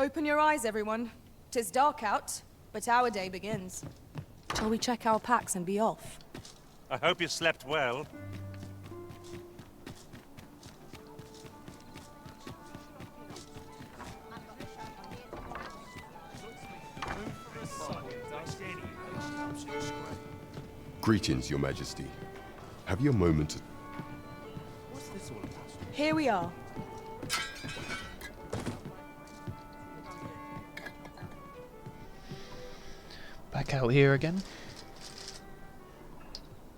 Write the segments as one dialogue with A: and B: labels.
A: Open your eyes, everyone. 'Tis dark out, but our day begins. Shall we check our packs and be off?
B: I hope you slept well.
C: Greetings, Your Majesty. Have you a moment to...
A: Here we are.
D: Back out here again.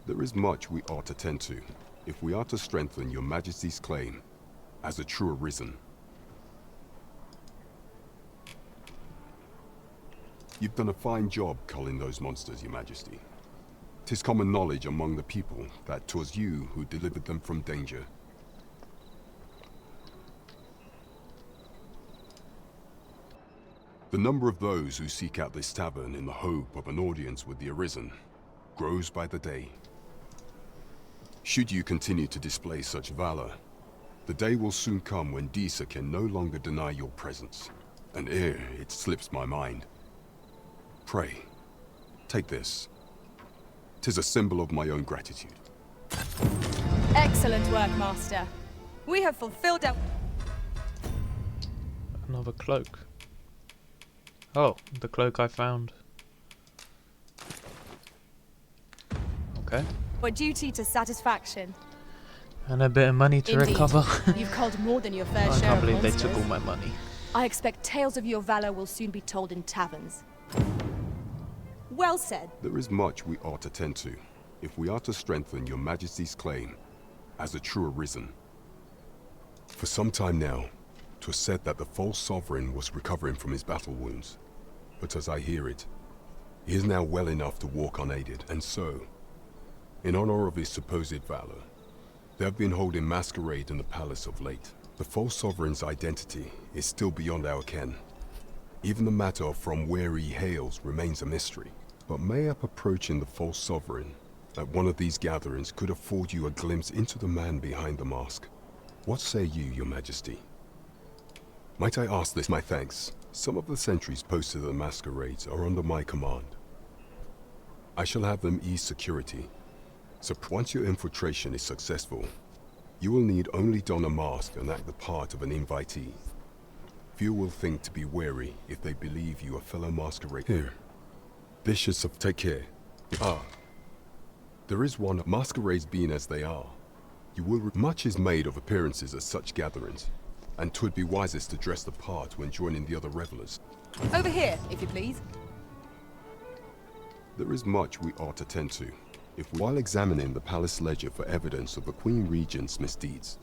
C: There is much we ought to tend to, if we are to strengthen Your Majesty's claim as a true Arisen. You've done a fine job culling those monsters, Your Majesty. 'Tis common knowledge among the people that 'twas you who delivered them from danger. The number of those who seek out this tavern in the hope of an audience with the Arisen grows by the day. Should you continue to display such valor, the day will soon come when Disa can no longer deny your presence. And ere it slips my mind, pray, take this. 'Tis a symbol of my own gratitude.
A: Excellent work, Master. We have fulfilled our...
D: Another cloak. Oh, the cloak I found. Okay.
A: duty to satisfaction.
D: And a bit of money to
A: Indeed.
D: recover.
A: You've culled more than your fair
D: I
A: share
D: can't
A: of
D: believe they
A: monsters.
D: took all my money.
A: I expect tales of your valor will soon be told in taverns. Well said.
C: There is much we ought to tend to, if we are to strengthen Your Majesty's claim as a true Arisen. For some time now, 'twas said that the false sovereign was recovering from his battle wounds. But as I hear it, he is now well enough to walk unaided, and so, in honor of his supposed valor, they have been holding masquerade in the palace of late. The false sovereign's identity is still beyond our ken. Even the matter of from where he hails remains a mystery. But mayhap approaching the false sovereign at one of these gatherings could afford you a glimpse into the man behind the mask. What say you, Your Majesty? Might I ask this, my thanks? Some of the sentries posted at the masquerades are under my command. I shall have them ease security, so once your infiltration is successful, you will need only don a mask and act the part of an invitee. Few will think to be wary if they believe you a fellow masquerade. Here, this should take care. Ah, there is one. Masquerades being as they are, you will much is made of appearances at such gatherings, and 'twould be wisest to dress the part when joining the other revelers.
A: Over here, if you please.
C: There is much we ought to tend to, while examining the palace ledger for evidence of the Queen Regent's misdeeds,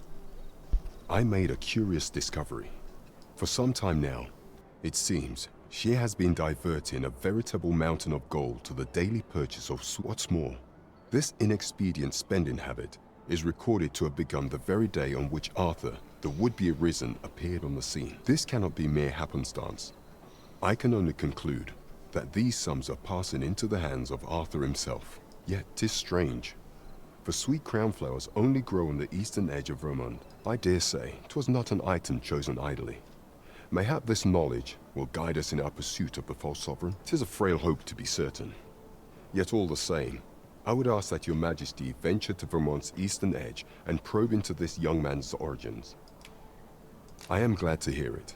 C: I made a curious discovery. For some time now, it seems, she has been diverting a veritable mountain of gold to the daily purchase of what's more. This inexpedient spending habit is recorded to have begun the very day on which Arthur, the would-be Arisen, appeared on the scene. This cannot be mere happenstance. I can only conclude that these sums are passing into the hands of Arthur himself. Yet 'tis strange, for sweet crown flowers only grow on the eastern edge of Vermont. I dare say 'twas not an item chosen idly. Mayhap this knowledge will guide us in our pursuit of the false sovereign. 'Tis a frail hope, to be certain. Yet all the same, I would ask that Your Majesty venture to Vermont's eastern edge and probe into this young man's origins. I am glad to hear it,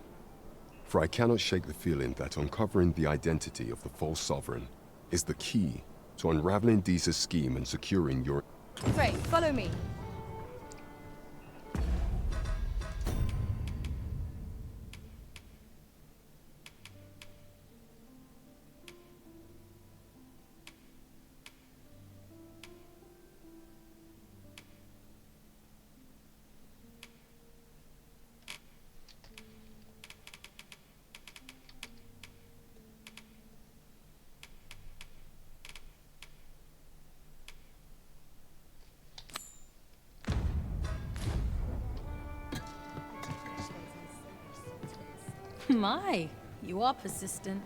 C: for I cannot shake the feeling that uncovering the identity of the false sovereign is the key to unraveling Disa's scheme and securing your...
A: Pray, follow me.
E: My, you are persistent.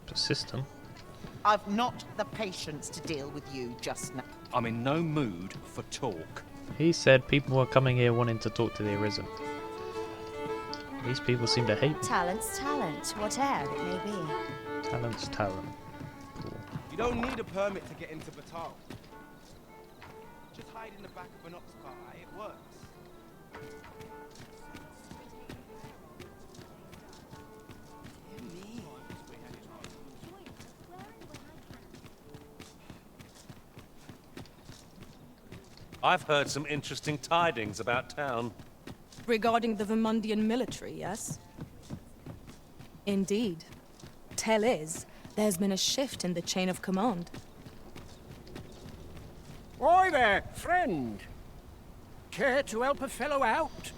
D: Persistent.
F: I've not the patience to deal with you just now.
B: I'm in no mood for talk.
D: He said people were coming here wanting to talk to the Arisen. These people seem to hate me.
G: Talent's talent, whatever it may be.
D: Talent's talent. Cool.
H: You don't need a permit to get into Batal. Just hide in the back of an ox cart, it works.
B: I've heard some interesting tidings about town.
A: Regarding the Vermundian military, yes? Indeed. Tell is, there's been a shift in the chain of command.
I: Oi there, friend. Care to help a fellow out?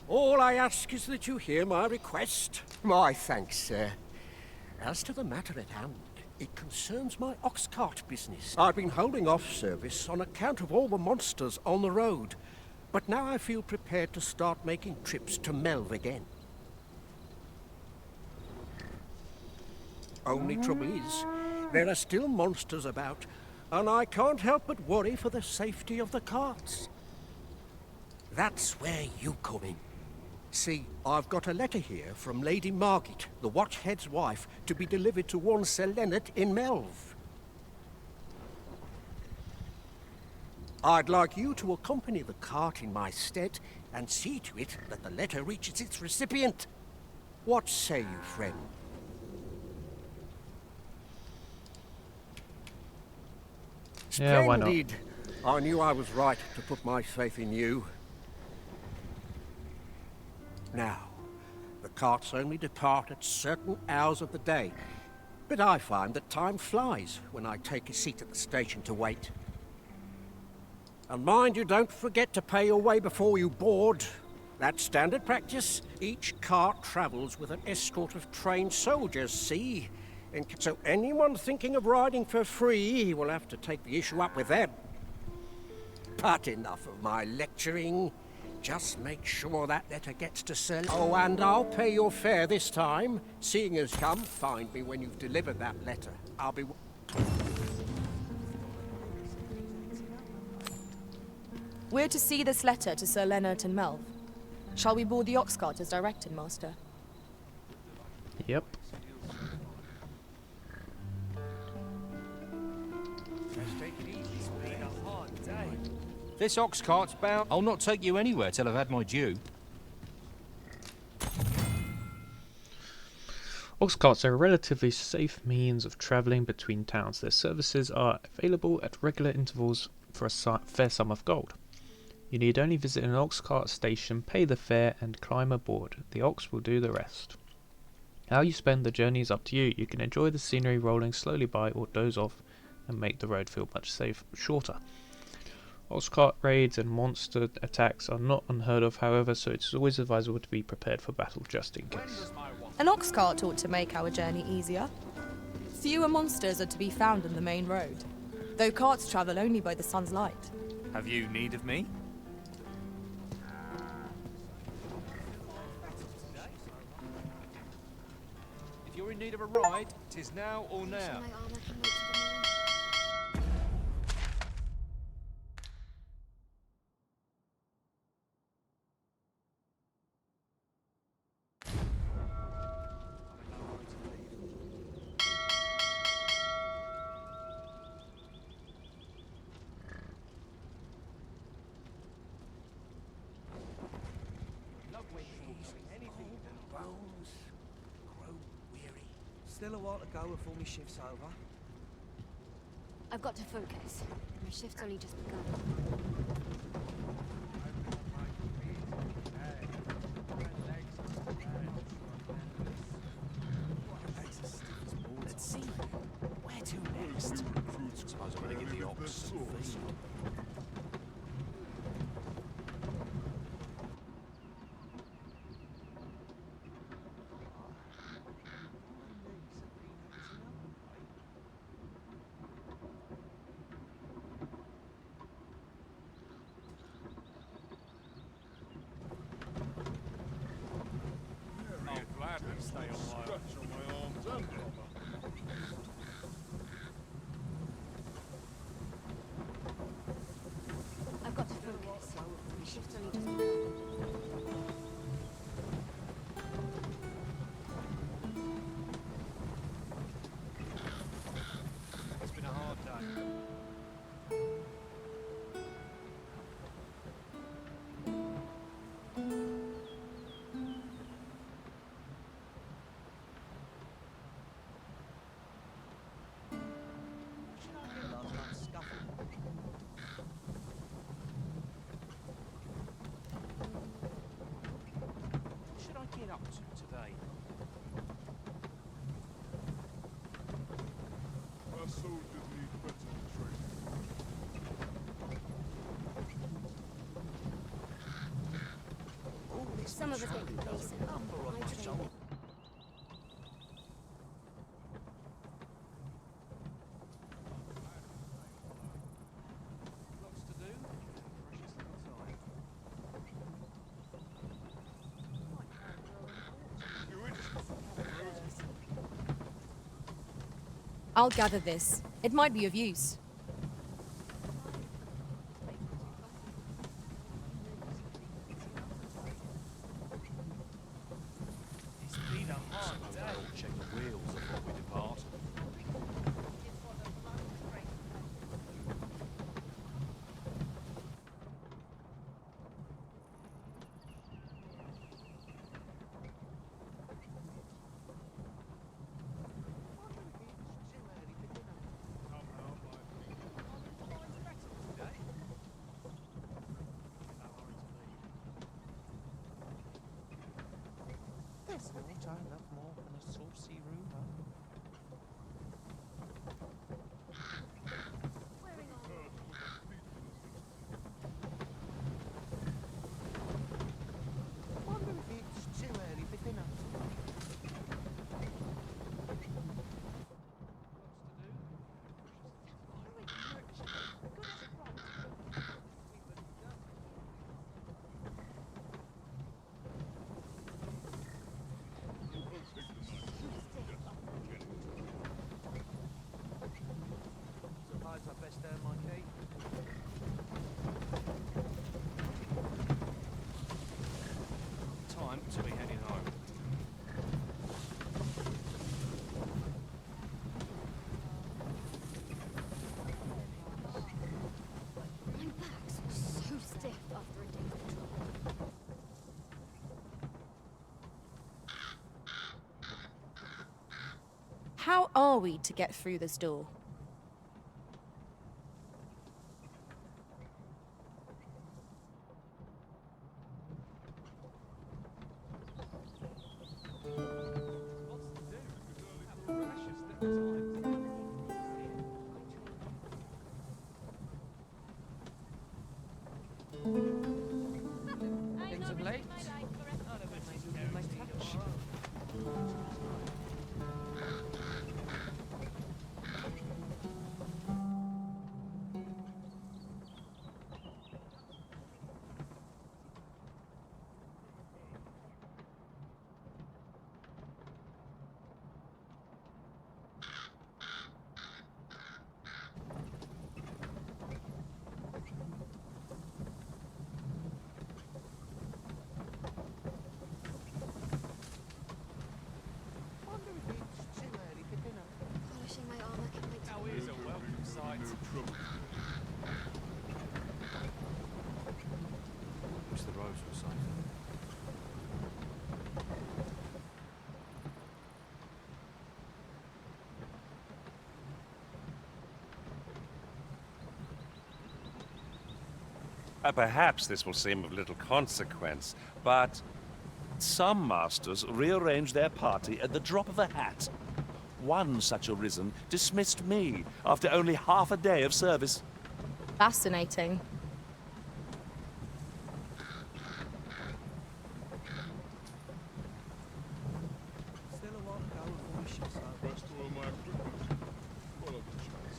I: All I ask is that you hear my request. My thanks, sir. As to the matter at hand, it concerns my ox cart business. I've been holding off service on account of all the monsters on the road, but now I feel prepared to start making trips to Melv again. Only trouble is, there are still monsters about, and I can't help but worry for the safety of the carts. That's where you come in. See, I've got a letter here from Lady Margit, the Watchhead's wife, to be delivered to one Sir Leonard in Melv. I'd like you to accompany the cart in my stead and see to it that the letter reaches its recipient. What say you, friend?
D: Yeah, why not?
I: Splendid. I knew I was right to put my faith in you. Now, the carts only depart at certain hours of the day, but I find that time flies when I take a seat at the station to wait. And mind you don't forget to pay your way before you board. That's standard practice. Each cart travels with an escort of trained soldiers, see? And so anyone thinking of riding for free will have to take the issue up with them. But enough of my lecturing. Just make sure that letter gets to Sir... Oh, and I'll pay your fare this time. Seeing as come, find me when you've delivered that letter. I'll be...
A: We're to see this letter to Sir Leonard and Melv. Shall we board the ox cart as directed, Master?
D: Yep.
J: This ox cart's bound. I'll not take you anywhere till I've had my due.
D: Ox carts are a relatively safe means of travelling between towns. Their services are available at regular intervals for a fair sum of gold. You need only visit an ox cart station, pay the fare, and climb aboard. The ox will do the rest. How you spend the journey is up to you. You can enjoy the scenery rolling slowly by or doze off and make the road feel much shorter. Ox cart raids and monster attacks are not unheard of, however, so it's always advisable to be prepared for battle just in case.
A: An ox cart ought to make our journey easier. Fewer monsters are to be found on the main road, though carts travel only by the sun's light.
K: Have you need of me?
H: If you're in need of a ride, 'tis now or now.
L: Still a while to go before my shift's over.
G: I've got to focus. My shift's only just begun.
K: Let's see. Where to next? Suppose I'm gonna give the ox some feed.
G: I've got to focus. My shift's only just begun.
K: get up to today?
M: Our soldiers need better training.
G: Some of us get complacent. I train.
K: Lots to do. Precious little time.
A: I'll gather this. It might be of use.
K: It's been a hard day.
J: I'll check the wheels before we depart.
K: There's no time left more than a saucy rumour. Wonder if it's too early for dinner.
L: Supplies are best earn my keep.
K: Time to be heading home.
G: My back's so stiff after a day's patrol.
A: How are we to get through this door?
L: Things of late. Maybe my touch.
K: Wonder if it's too early for dinner.
G: Polishing my armor can wait
K: Now
G: till
K: here's a welcome sight.
J: Wish the roads were safe.
B: Perhaps this will seem of little consequence, but some masters rearrange their party at the drop of a hat. One such arisen dismissed me after only half a day of service.
A: Fascinating.
L: Still a while to go before we ship over.
M: Rest all my equipment. What other chance?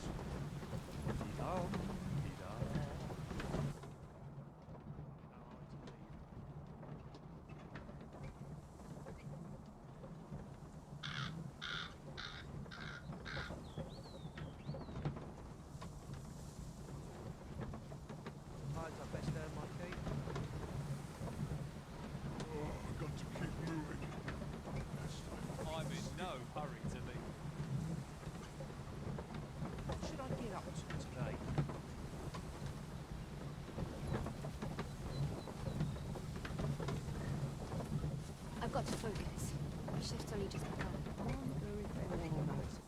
L: Supplies are best earn my keep.
M: Oh, I've got to keep moving.
K: I'm in no hurry to leave. What should I get up to today?
G: I've got to focus. My shift's only just begun.
K: Wonder if anyone will notice.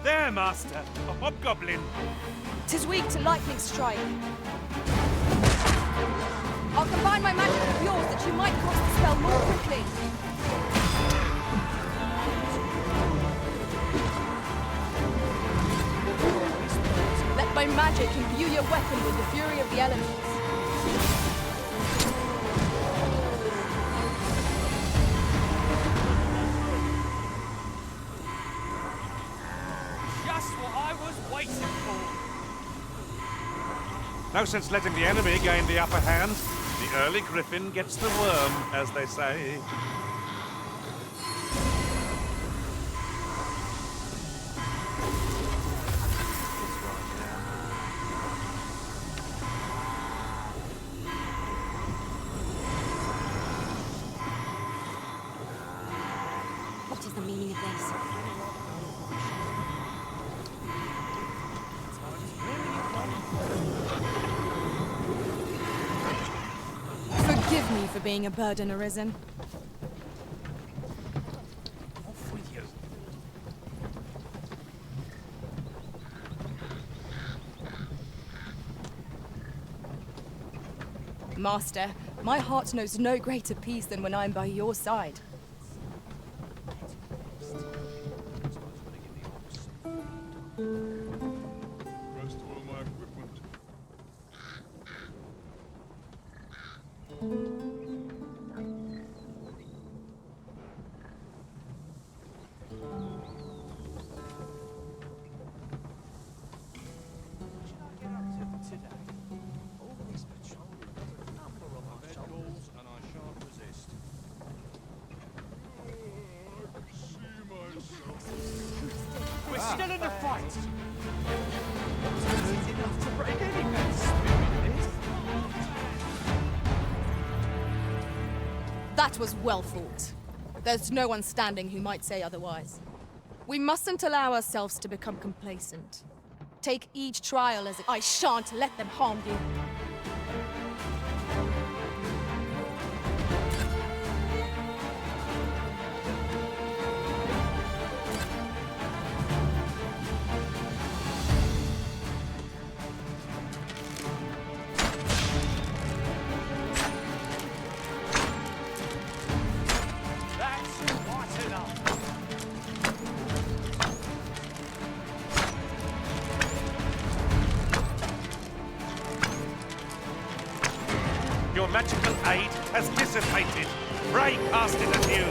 B: There, Master! A hobgoblin!
A: 'Tis weak to lightning strike. I'll combine my magic with yours that you might cast the spell more quickly. Let my magic imbue your weapon with the fury of the elements.
K: Just what I was waiting for.
B: No sense letting the enemy gain the upper hand. The early griffin gets the worm, as they say.
G: What is the meaning of this?
A: Forgive me for being a burden, Arisen.
K: Off with you.
A: Master, my heart knows no greater peace than when I am by your side.
M: Rest all my equipment.
J: And I shan't resist.
M: I can see myself.
K: We're still in the fight. It's enough to break any man's spirit.
A: That was well fought. There's no one standing who might say otherwise. We mustn't allow ourselves to become complacent. Take each trial as I shan't let them harm you.
K: That's quite enough.
B: Your magical aid has dissipated. Pray cast it anew.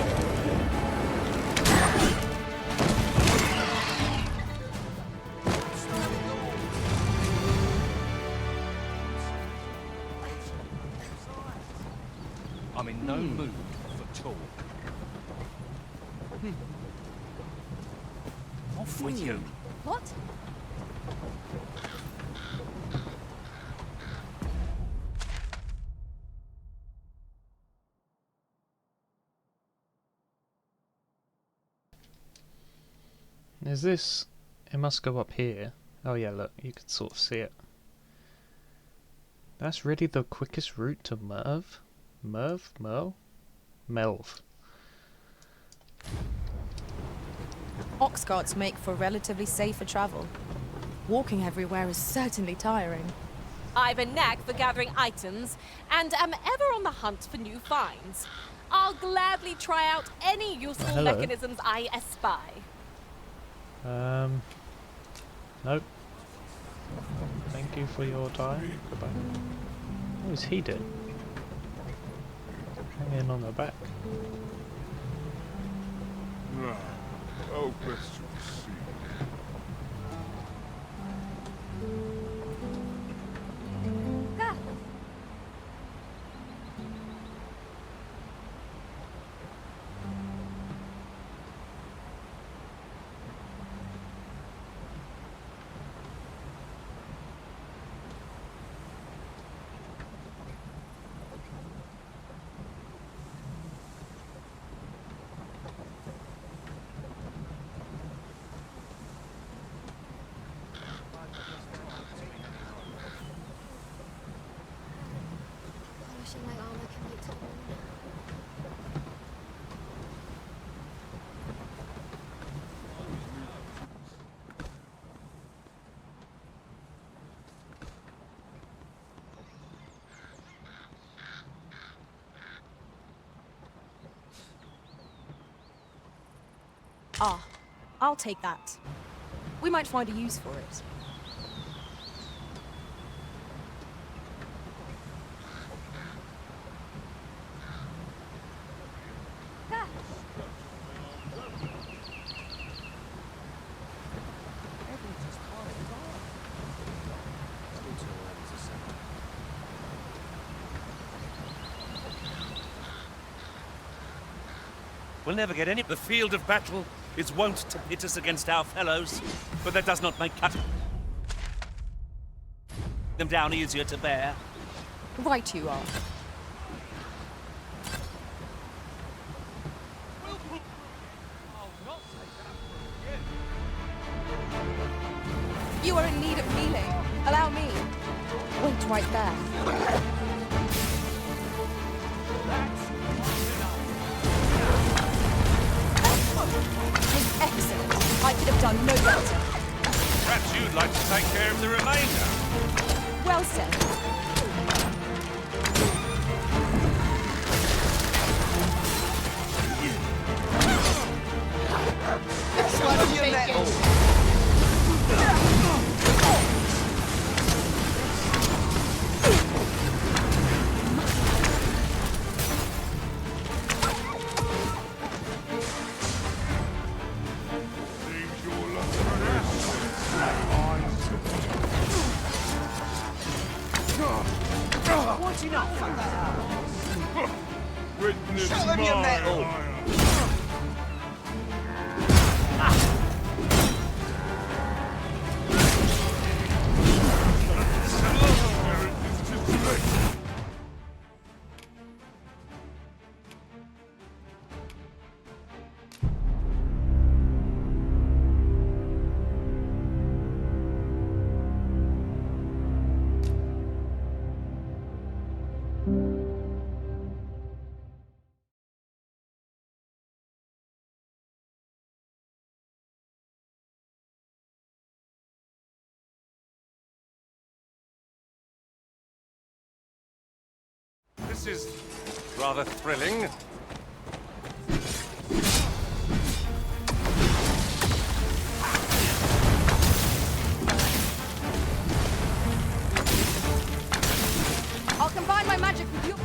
J: I'm in no mood for talk.
K: Off with you.
G: What?
D: Is this... It must go up here. Oh yeah, look, you can sort of see it. That's really the quickest route to Merv? Merv? Merl? Melv.
A: Ox carts make for relatively safer travel. Walking everywhere is certainly tiring.
N: I've a knack for gathering items, and am ever on the hunt for new finds. I'll gladly try out any useful
D: Hello.
N: mechanisms I espy.
D: Nope. Thank you for your time. Goodbye. What is he doing? Hanging on the back.
M: Now, how best to proceed?
G: Ah.
A: Ah, I'll take that. We might find a use for it.
B: We'll never get any. The field of battle is wont to pit us against our fellows, but that does not make cutting them down easier to bear.
A: Right you are. You are in need of healing. Allow me. Wait right there. Excellent. I could have done no better.
B: Perhaps you'd like to take care of the remainder.
A: Well said.
H: Show your metal.
M: Seems you're looking for this.
F: Would you not fuck that up?
M: Witness
H: Show them your
M: my
H: metal.
M: ire.
B: This is rather thrilling.
A: I'll combine my magic with you.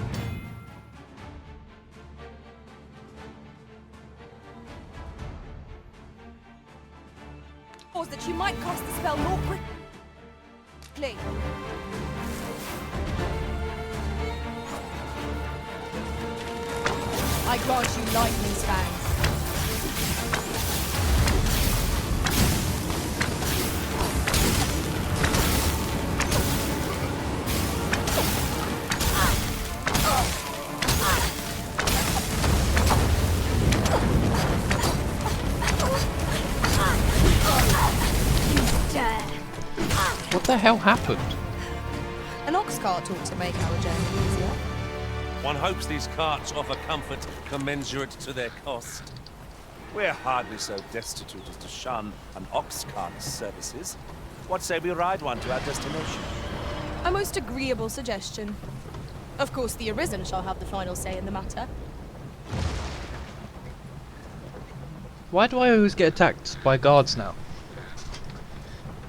A: Or that you might cast the spell more quickly. I grant you lightning's fangs.
D: What the hell happened?
A: An ox cart ought to make our journey easier.
B: One hopes these carts offer comfort commensurate to their cost. We're hardly so destitute as to shun an ox cart's services. What say we ride one to our destination?
A: A most agreeable suggestion. Of course, the Arisen shall have the final say in the matter.
D: Why do I always get attacked by guards now?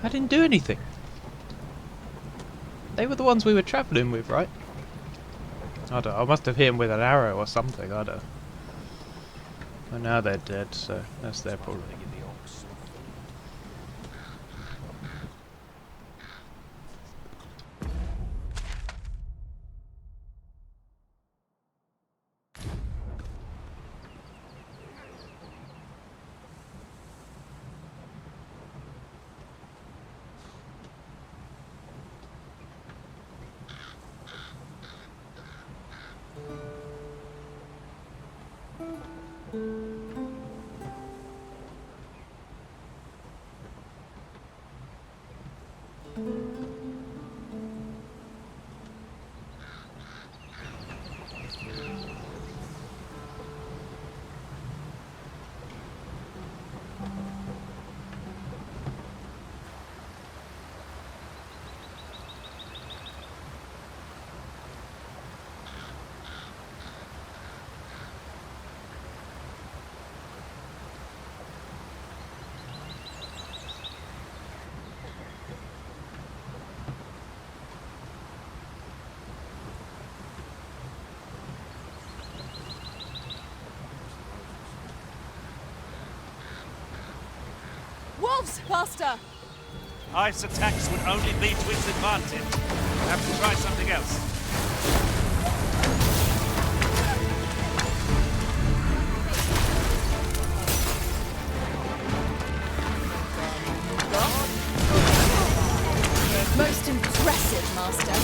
D: I didn't do anything. They were the ones we were travelling with, right? I don't know, I must have hit him with an arrow or something, I don't know. Well, now they're dead, so that's their problem.
A: moves, Master!
B: Ice attacks would only be to its advantage. Have to try something else.
A: Most impressive, Master.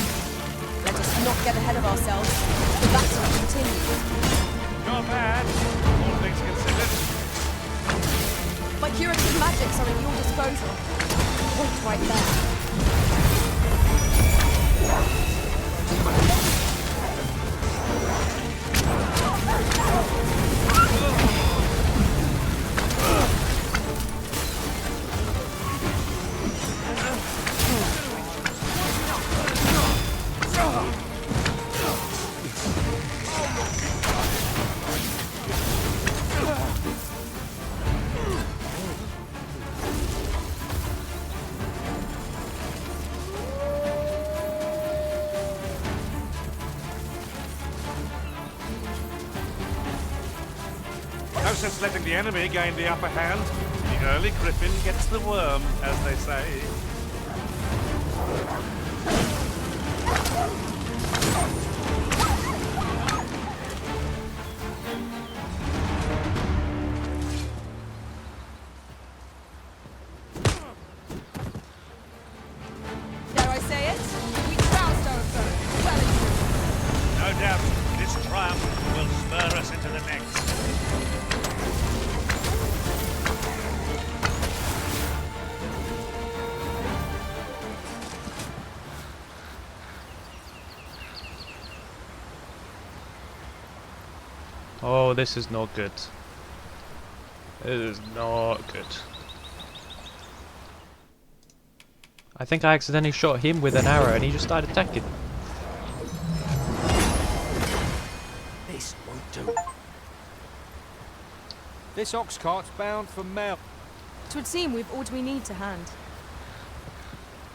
A: Let us not get ahead of ourselves. The battle continues.
B: Not bad, all things considered.
A: My curative magics are at your disposal. Point right there.
B: No sense letting the enemy gain the upper hand. The early griffin gets the worm, as they say.
A: Dare I say it? We trounced our foe. Well and true.
B: No doubt, this triumph will spur us into the next.
D: Oh, this is not good. This is not good. I think I accidentally shot him with an arrow and he just started attacking.
J: This won't do. This ox cart's bound for Mel.
A: It would seem we've all we need to hand.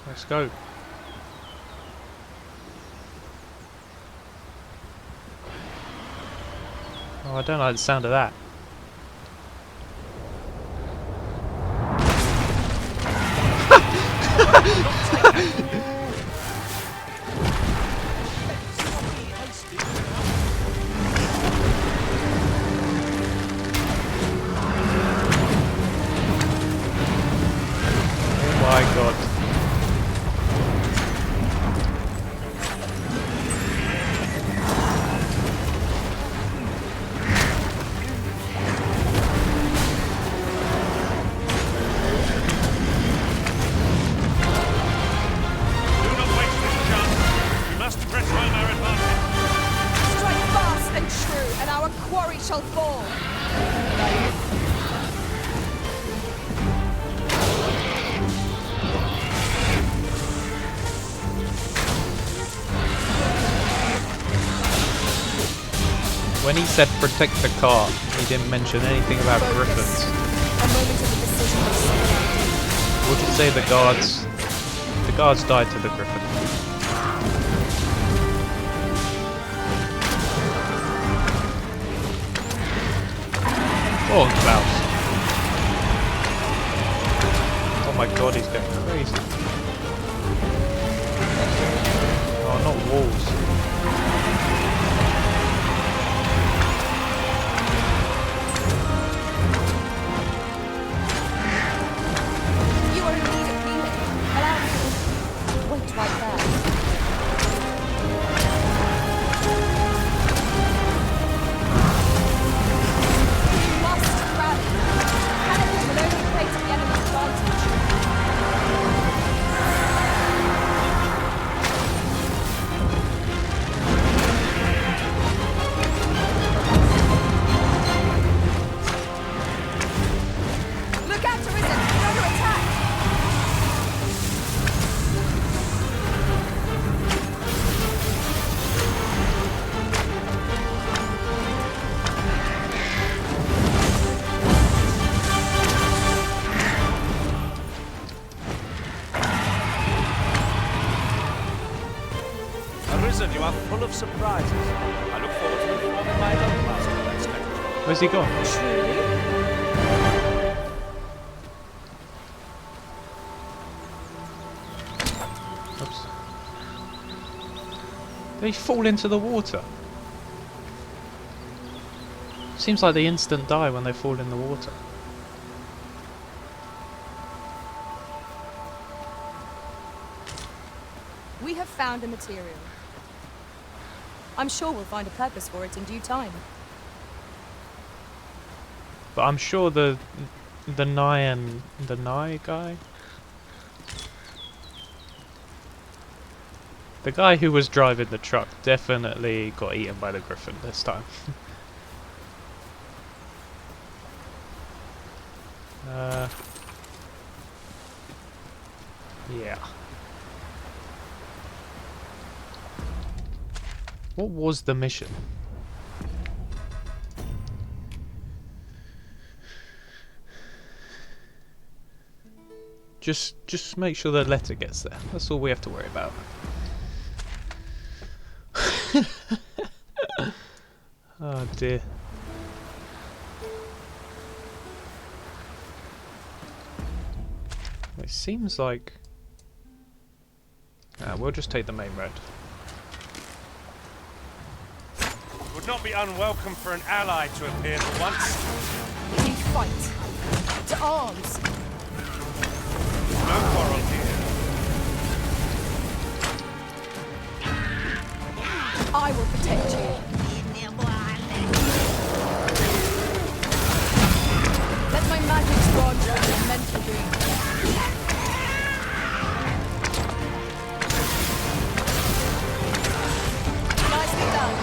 D: Let's go. Oh, I don't like the sound of that. Oh my god.
A: Shall fall.
D: When he said protect the cart, he didn't mention anything about griffins.
A: A moment of decision.
D: Would you say the guards died to the griffin? Oh, Klaus. Oh my god, he's going crazy. Oh, not walls.
A: You are in need of healing. Allow me. Wait right there.
B: You are full of surprises. I look forward to informing my own master next time.
D: Where's he gone? Oops. They fall into the water. Seems like they instant die when they fall in the water.
A: We have found a material. I'm sure we'll find a purpose for it in due time.
D: But I'm sure the Nye guy, the guy who was driving the truck, definitely got eaten by the griffin this time. Yeah. What was the mission? Just make sure the letter gets there. That's all we have to worry about. Oh dear. It seems like... we'll just take the main road.
B: It would not be unwelcome for an ally to appear for once.
A: We fight. To arms.
B: No quarrel here.
A: I will protect you. Let my magic strong from your mental dream. Nicely done.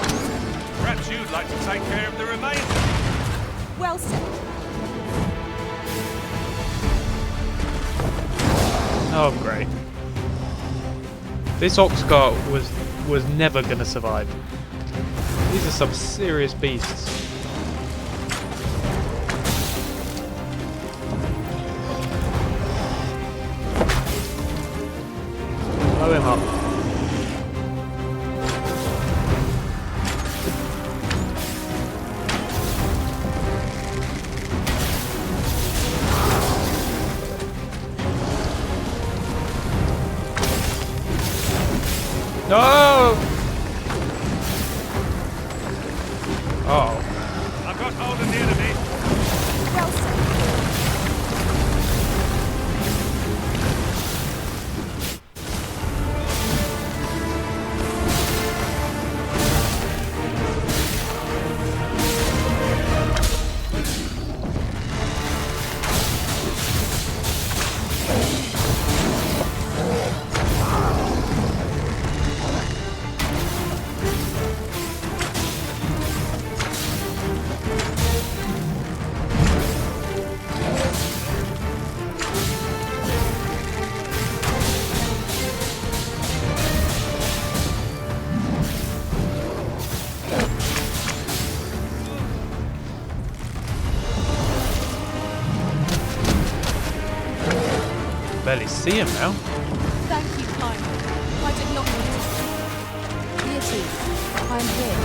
B: Perhaps you'd like to take care of the remainder.
A: Well said.
D: Oh great. This ox cart was never gonna survive. These are some serious beasts. Blow him up. No! Oh.
B: I've got hold of the enemy.
A: Well said.
D: Barely see him now.
A: Thank you, kind. I did not mean to. Here too. I'm here.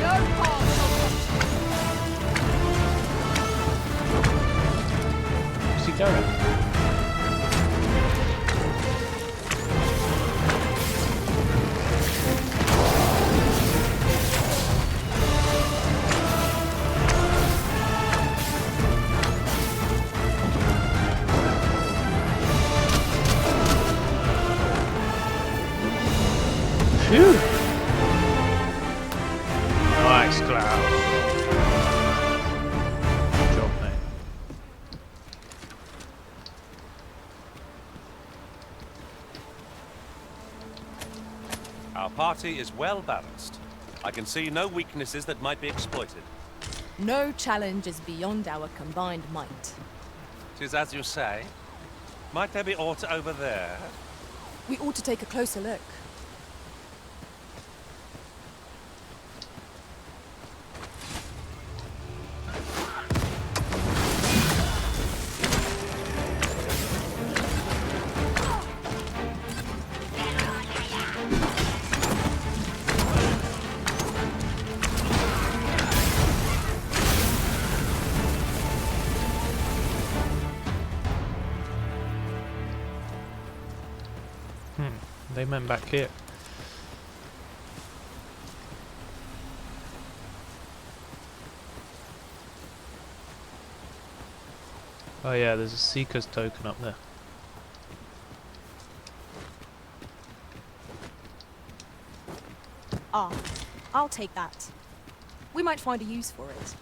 A: No harm shall come to you.
D: Where's he going? Phew. Nice cloud. Good job, mate.
B: Our party is well balanced. I can see no weaknesses that might be exploited.
A: No challenge is beyond our combined might.
B: 'Tis as you say. Might there be aught over there?
A: We ought to take a closer look.
D: They meant back here. Oh yeah, there's a Seeker's token up there.
A: Ah, I'll take that. We might find a use for it.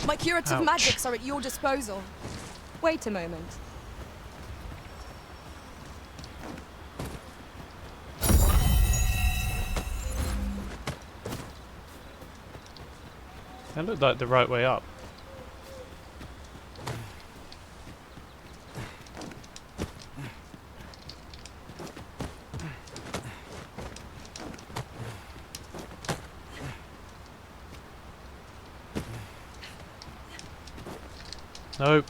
A: My curative
D: Ouch.
A: magics are at your disposal. Wait a moment.
D: That looked like the right way up. No.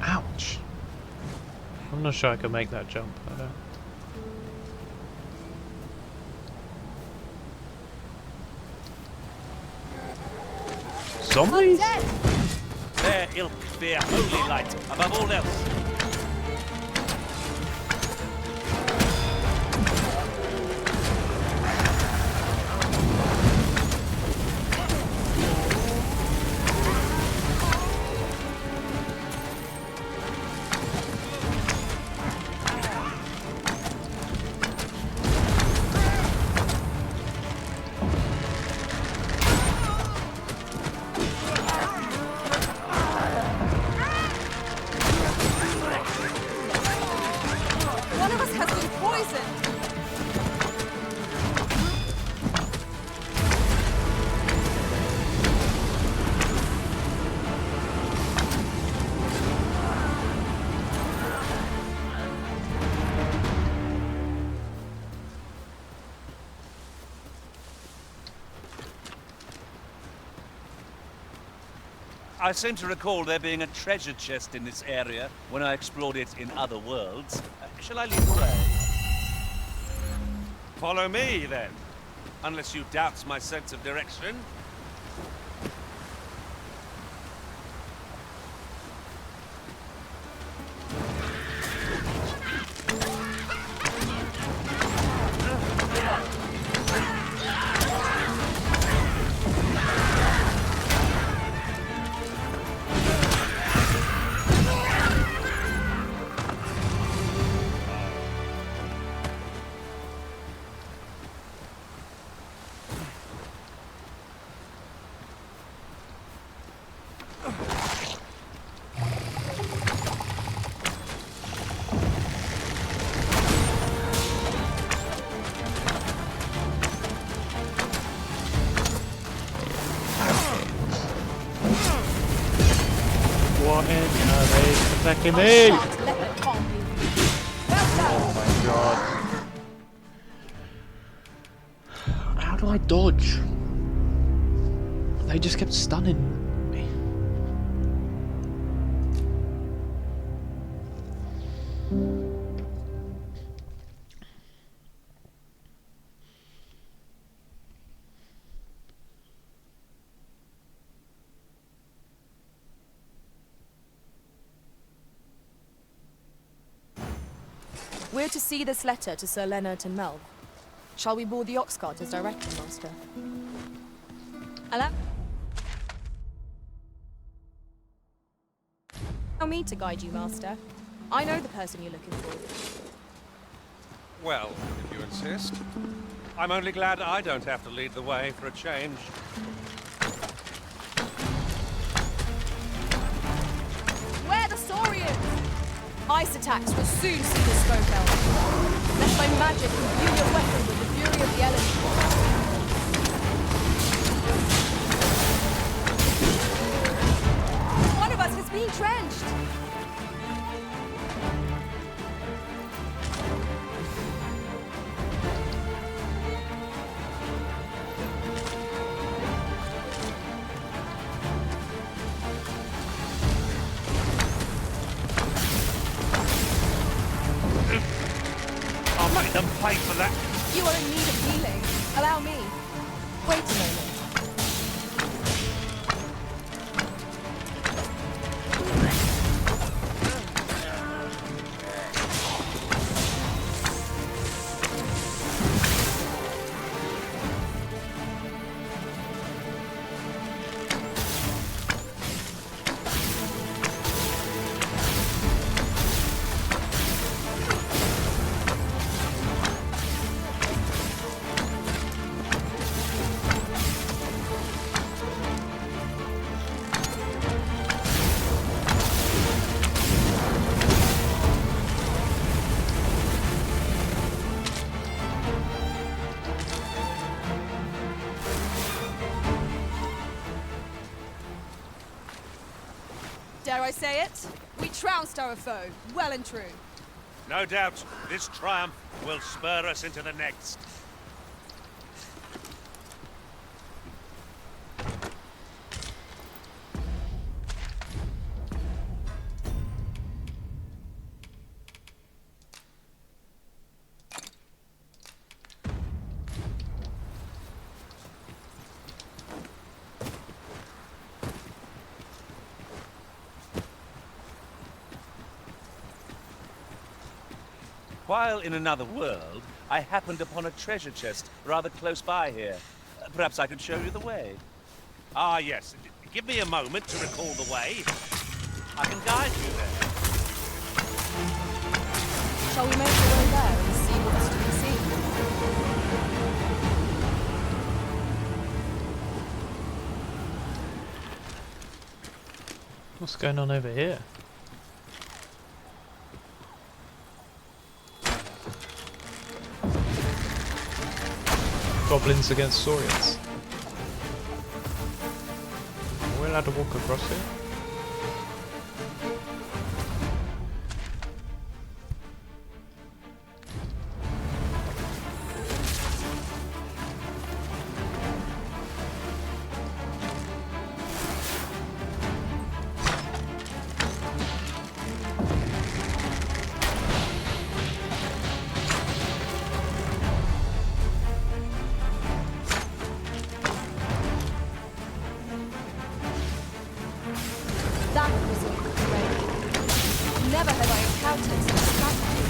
D: Ouch. I'm not sure I can make that jump. I don't. Zombies?
B: Their ilk bear holy light above all else.
A: One of us has been poisoned!
B: I seem to recall there being a treasure chest in this area when I explored it in other worlds. Shall I lead the way? Follow me, then. Unless you doubt my sense of direction.
D: What in are they attacking me? Oh my god. How do I dodge? They just kept stunning me.
A: We're to see this letter to Sir Leonard and Melv. Shall we board the ox cart as directed, Master? Allow me to guide you, Master. I know the person you're looking for.
B: Well, if you insist. I'm only glad I don't have to lead the way for a change.
A: Where the Saurians? Ice attacks will soon see the smoke elf. Let my magic imbue your weapon with the fury of the elements. One of us has been drenched.
B: pay for that.
A: You are in need of healing. Allow me. Wait a moment. Dare I say it? We trounced our foe, well and true.
B: No doubt, this triumph will spur us into the next. While in another world, I happened upon a treasure chest rather close by here. Perhaps I could show you the way. Ah, yes. Give me a moment to recall the way. I can guide you there.
A: Shall we make our way there and see what's to be seen?
D: What's going on over here? Goblins against Saurians. Are we allowed to walk across here?
A: That was a great. Never have I encountered such strategy.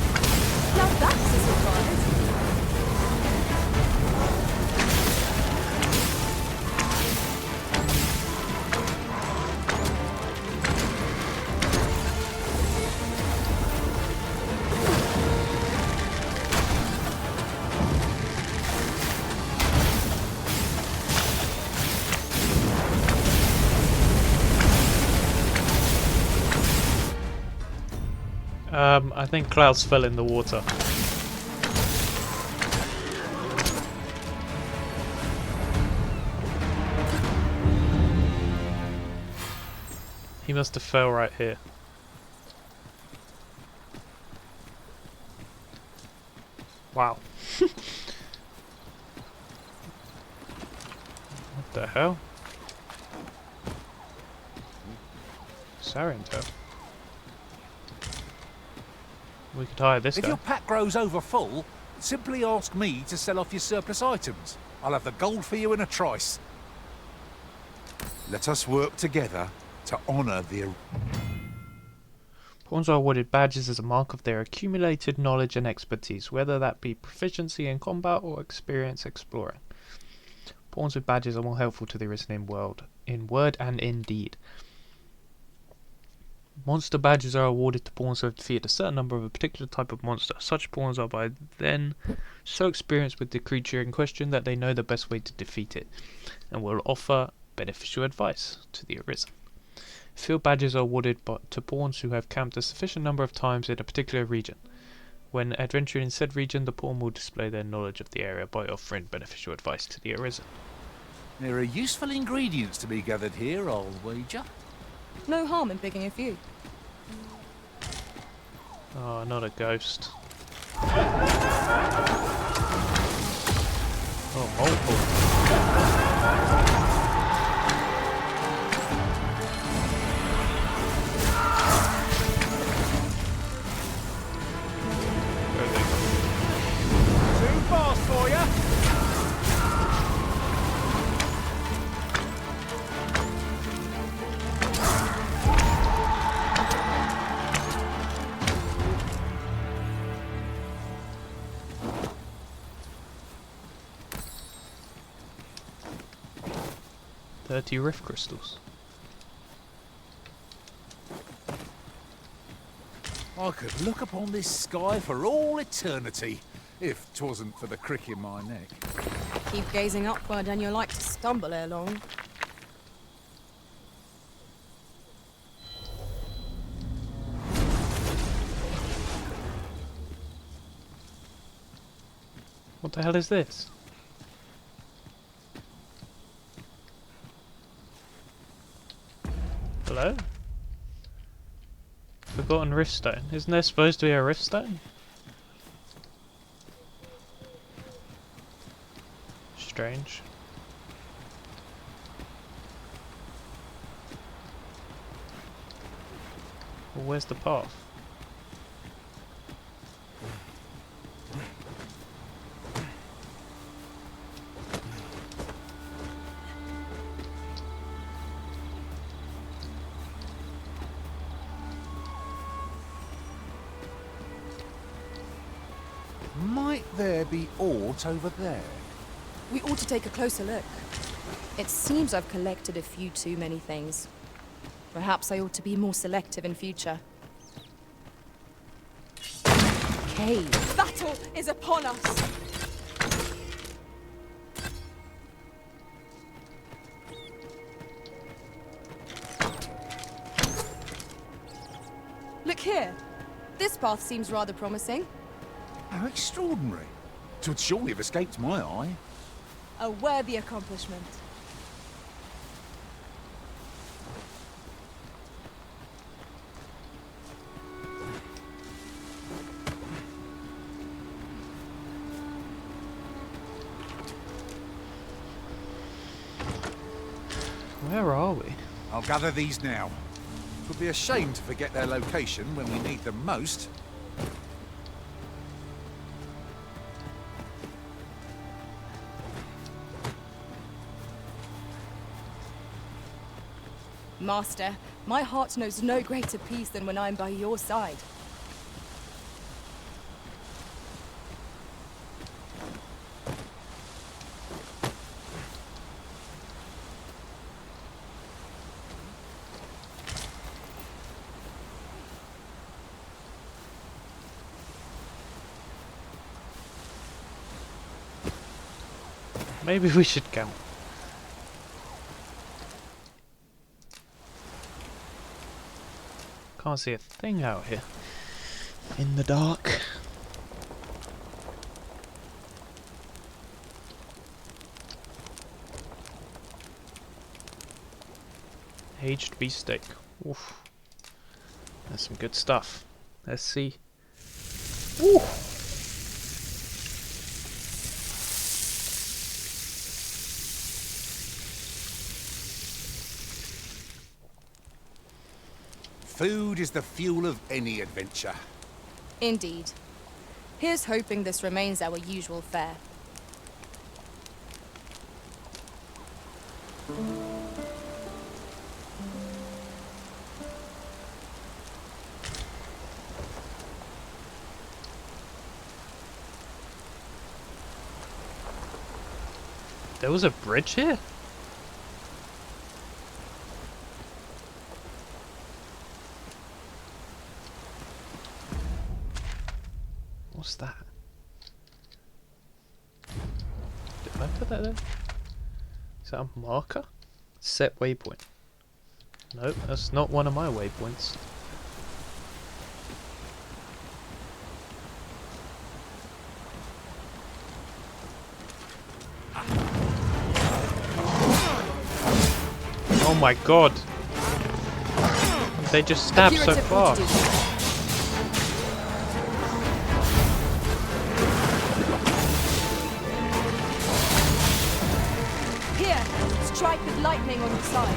A: Now that's a surprise.
D: I think Klaus fell in the water. He must have fell right here. Wow. What the hell? Saurian tail. We could hire this
J: If
D: guy.
J: your pack grows over full, simply ask me to sell off your surplus items. I'll have the gold for you in a trice.
K: Let us work together to honour the...
D: Pawns are awarded badges as a mark of their accumulated knowledge and expertise, whether that be proficiency in combat or experience exploring. Pawns with badges are more helpful to the Arisen in word and in deed. Monster badges are awarded to pawns who have defeated a certain number of a particular type of monster. Such pawns are by then so experienced with the creature in question that they know the best way to defeat it, and will offer beneficial advice to the Arisen. Field badges are awarded to pawns who have camped a sufficient number of times in a particular region. When adventuring in said region, the pawn will display their knowledge of the area by offering beneficial advice to the Arisen.
J: There are useful ingredients to be gathered here, I'll wager.
A: No harm in picking a few.
D: Oh, not a ghost. Oh, multiple. 30 rift crystals.
J: I could look upon this sky for all eternity, if 'twasn't for the crick in my neck.
A: Keep gazing upward and you're like to stumble ere long.
D: What the hell is this? Hello? Forgotten Riftstone. Isn't there supposed to be a Riftstone? Strange. Well, where's the path?
J: Might there be aught over there?
A: We ought to take a closer look. It seems I've collected a few too many things. Perhaps I ought to be more selective in future. Cave. Battle is upon us! Look here. This path seems rather promising.
J: How extraordinary. 'Twould surely have escaped my eye.
A: A worthy accomplishment.
D: Where are we?
J: I'll gather these now. It would be a shame to forget their location when we need them most.
A: Master, my heart knows no greater peace than when I'm by your side.
D: Maybe we should count. Can't see a thing out here. In the dark. Aged beefsteak. Oof. That's some good stuff. Let's see. Ooh.
J: Food is the fuel of any adventure.
A: Indeed. Here's hoping this remains our usual fare.
D: There was a bridge here? What's that? Did I put that there? Is that a marker? Set waypoint. Nope, that's not one of my waypoints. Oh my god! They just stab so fast.
A: Strike with lightning on the side.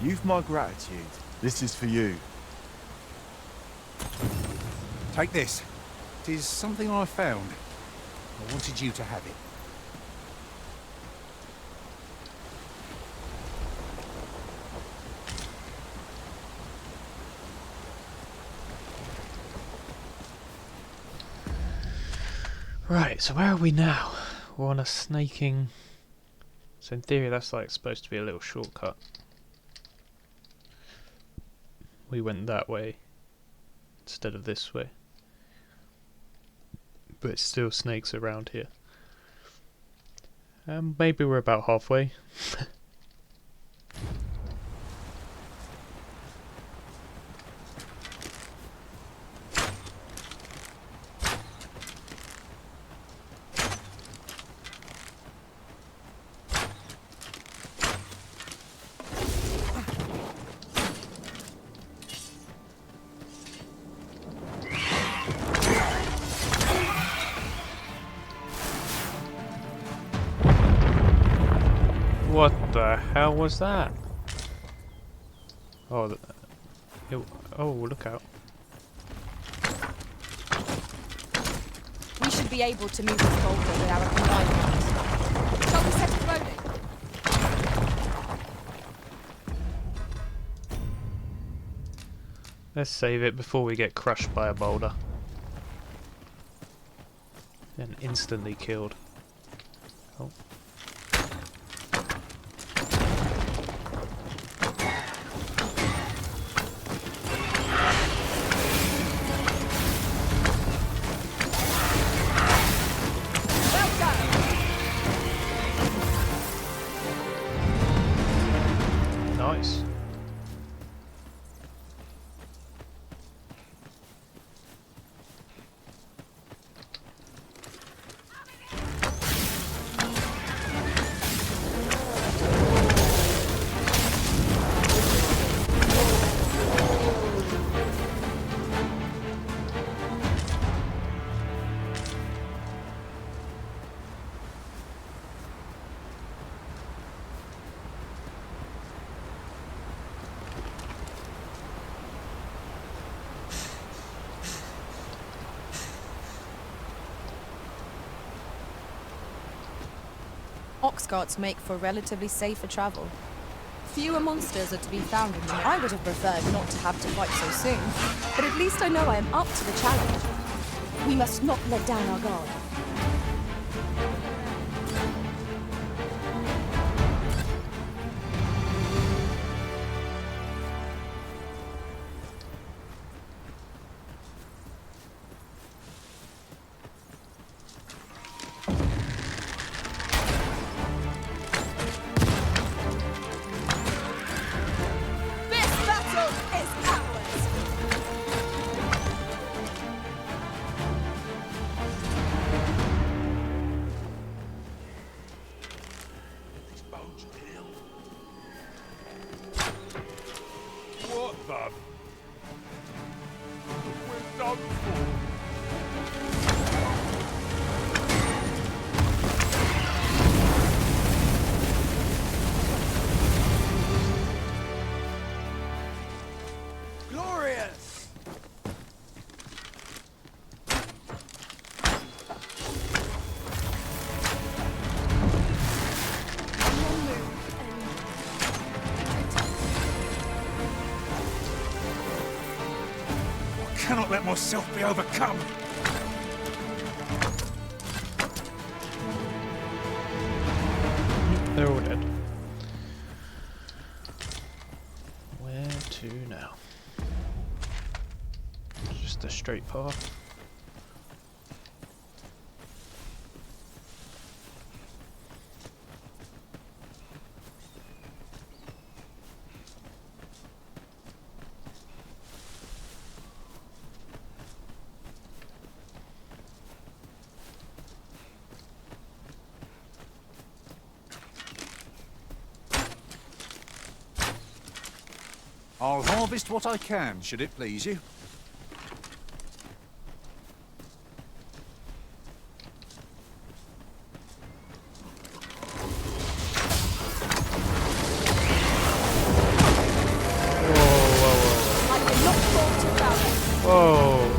O: You've my gratitude. This is for you.
J: Take this. It is something I found. I wanted you to have it.
D: Right, so where are we now? We're on a snaking... So in theory that's like supposed to be a little shortcut. We went that way instead of this way. But it still snakes around here. Maybe we're about halfway. What the hell was that? Oh, oh, look out.
A: We should be able to move this boulder with our combined might. Shall we set it rolling?
D: Let's save it before we get crushed by a boulder. And instantly killed. Oh. Nice.
A: Ox carts make for relatively safer travel. Fewer monsters are to be found in them. I would have preferred not to have to fight so soon, but at least I know I am up to the challenge. We must not let down our guard.
M: What the? We're done for.
L: Glorious!
J: I cannot let myself be overcome.
D: They're all dead. Where to now? Just a straight path.
J: I'll harvest what I can, should it please you.
D: Whoa.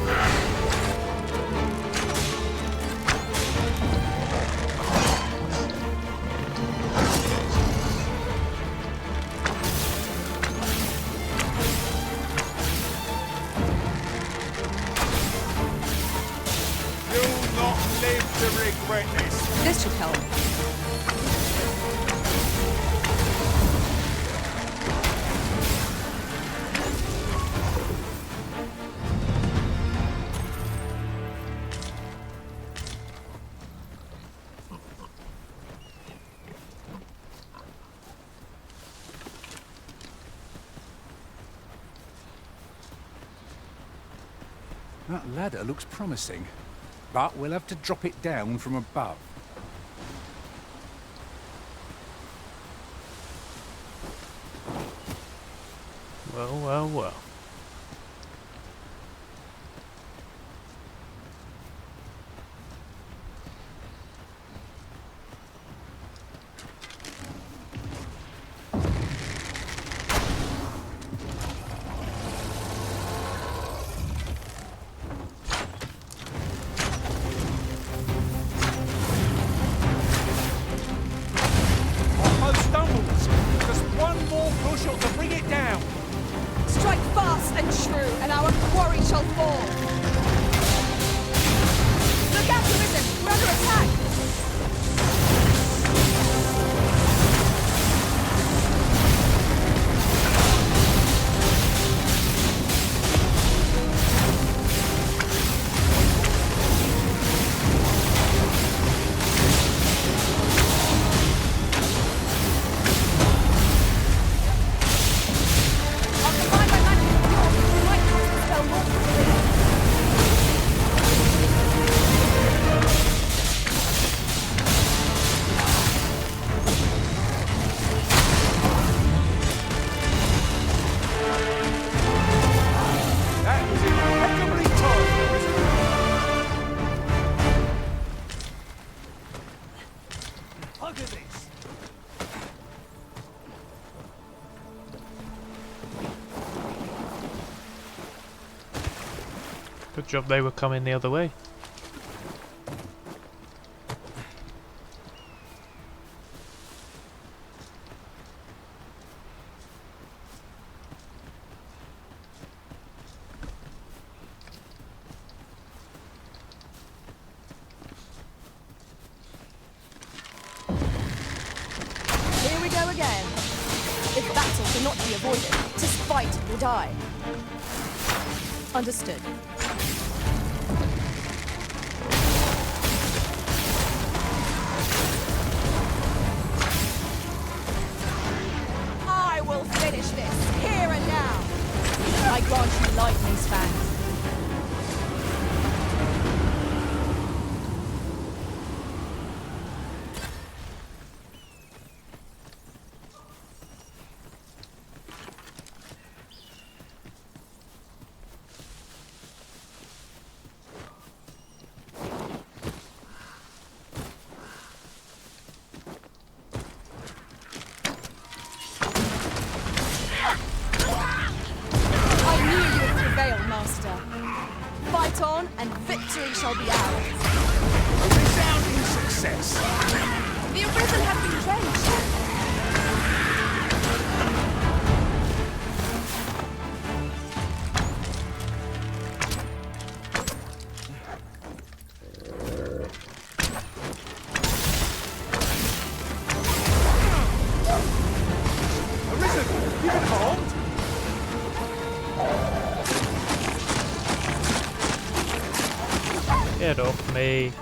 J: That ladder looks promising, but we'll have to drop it down from above.
D: Well, well, well.
J: Almost stumbles. Just one more push ought to bring it down.
A: Strike fast and true, and our quarry shall fall. Look out, Arisen! We're under attack!
J: That was impeccably timed, Arisen.
K: Look at this.
D: Good job they were coming the other way.
A: Here we go again. If battle cannot be avoided, 'tis fight or die. Understood. I will finish this, here and now. I grant you lightning's fangs. I knew you would prevail, Master. Fight on, and victory shall be ours.
J: A resounding success.
A: The Arisen have been drenched.
J: Arisen, you been harmed?
D: Get off me.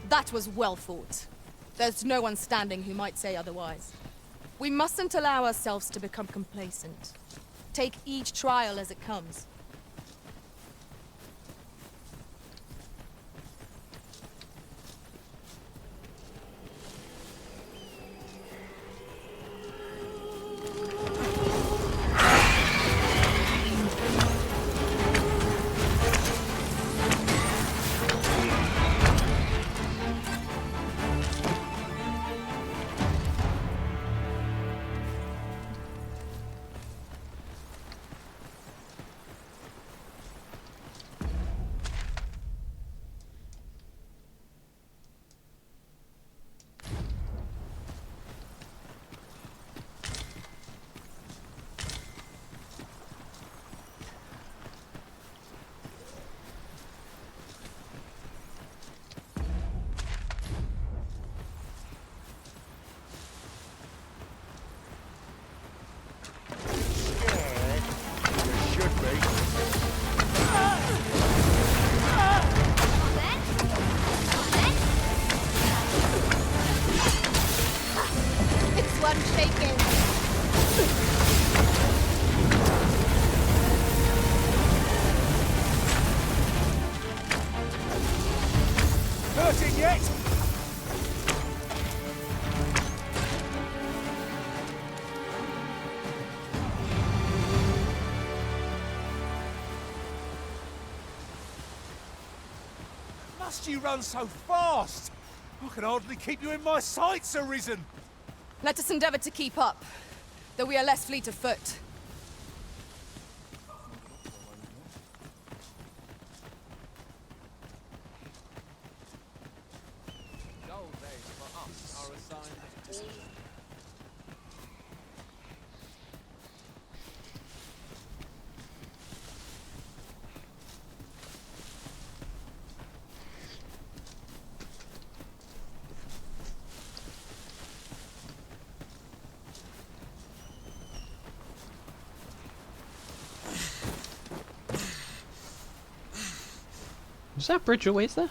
A: That was well fought. There's no one standing who might say otherwise. We mustn't allow ourselves to become complacent. Take each trial as it comes.
G: one shaken.
J: Hurting yet? Must you run so fast? I can hardly keep you in my sights, Arisen.
A: Let us endeavor to keep up, though we are less fleet of foot.
K: Gold days for us are a sign of all.
D: Was that bridge always there?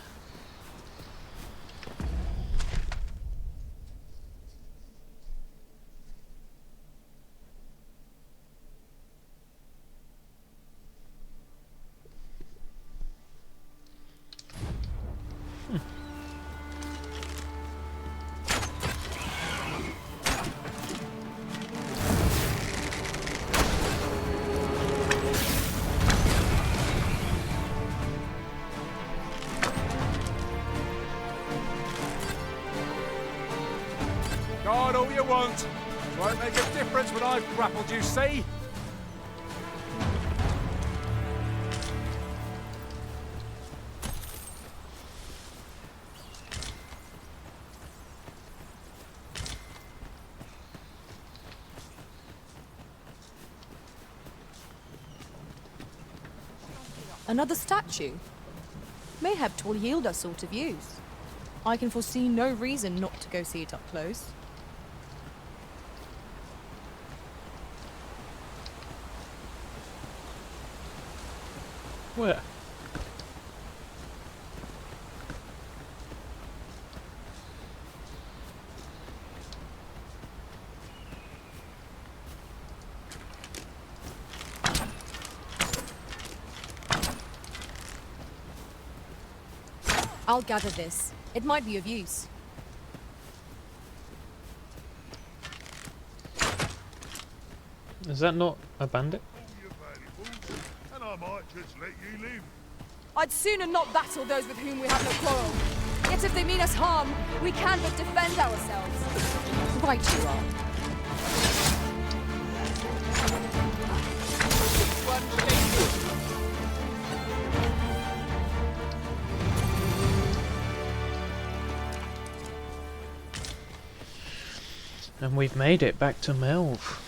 J: Guard all you want. Won't make a difference when I've grappled you, see?
A: Another statue? Mayhap 'twill yield us all to views. I can foresee no reason not to go see it up close.
D: Where?
A: I'll gather this. It might be of use.
D: Is that not a bandit?
M: And I might just let you live.
A: I'd sooner not battle those with whom we have no quarrel. Yet if they mean us harm, we can but defend ourselves. Right you are. One shaken.
D: And we've made it back to Melv.